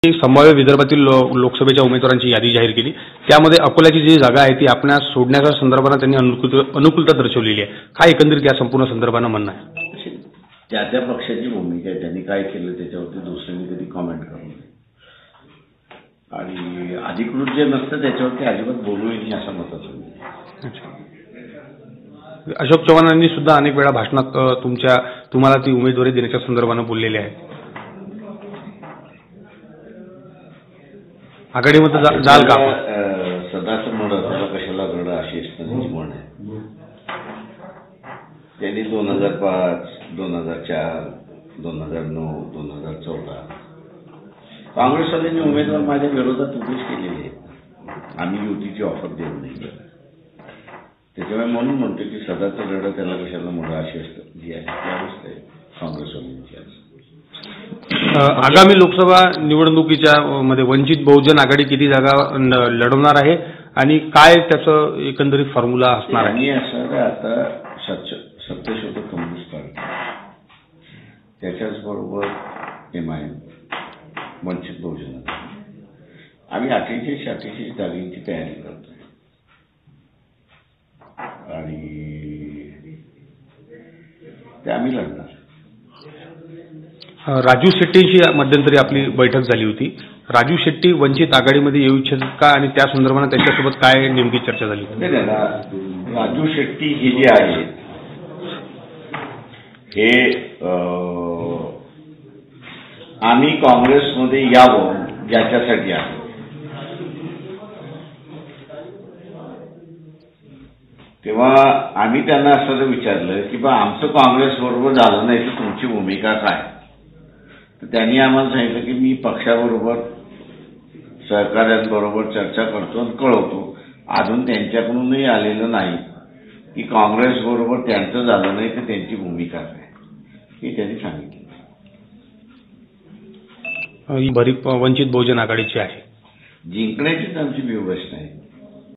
संभाव्य विदर्भातील लोकसभेच्या उमेदवारांची यादी जाहीर केली। त्यामध्ये अकोल्याची जी जागा आहे ती आपणास सोडण्याच्या संदर्भाने त्यांनी अनुकूलता दर्शवलेली आहे। काय एकंदरीत या संपूर्ण संदर्भाने म्हणणं आहे? त्या पक्षाची भूमिका आहे, त्यांनी काय केलं त्याच्यावरती दुसऱ्यांनी कधी कमेंट करू नये आणि अधिकृत जे नसतं त्याच्यावरती अजिबात बोलू नये असं मताचं मी। अशोक चव्हाणांनी सुद्धा अनेक वेळा भाषणात तुम्हाला ती उमेदवारी देण्याच्या संदर्भाने बोललेले आहे। आघाडीमध्ये जाल का? सदाच म्हणत त्याला कशाला रडा अशी त्यांची म्हण आहे। त्यांनी 2005, 2004, 2009, 2014 काँग्रेसवाल्यांनी उमेदवार माझ्या विरोधात उभेच केलेले आहेत। आम्ही युतीची ऑफर देऊ नाही त्याच्यामुळे म्हणून म्हणतो की सदाच रडा त्याला कशाला म्हणा अशी असतं जी आहे ती अवस्था आहे काँग्रेसवाल्यांची आज। आगामी लोकसभा निवडणुकीच्या मध्ये वंचित बहुजन आघाडी किती जागा लढवणार आहे आणि काय त्याचं एकंदरीत फॉर्म्युला असणार आहे? आणि असं आता सत्तेशोध कम्युनिस्ट पार्टी त्याच्याच बरोबर MIM वंचित बहुजन आम्ही 48 जागांची तयारी करतोय आणि ते आम्ही लढणार। राजू शेट्टींशी मध्यंतरी आपली बैठक झाली होती। राजू शेट्टी वंचित आघाडीमध्ये येऊ इच्छितात का आणि त्या संदर्भाने त्यांच्यासोबत काय नेमकी चर्चा झाली? राजू शेट्टी हे जे आहे हे आम्ही काँग्रेसमध्ये यावं याच्यासाठी आहे। तेव्हा आम्ही त्यांना असं विचारलं की बा आमचं काँग्रेस बरोबर झालं नाही तर तुमची भूमिका काय? तर त्यांनी आम्हाला सांगितलं की मी पक्षाबरोबर सहकाऱ्यांबरोबर चर्चा करतो आणि कळवतो। अजून त्यांच्याकडूनही आलेलं नाही की काँग्रेस बरोबर त्यांचं झालं नाही तर त्यांची भूमिका काय हे त्यांनी सांगितलं। वंचित बहुजन आघाडीची आहे जिंकण्याचीच आमची व्यवस्था आहे।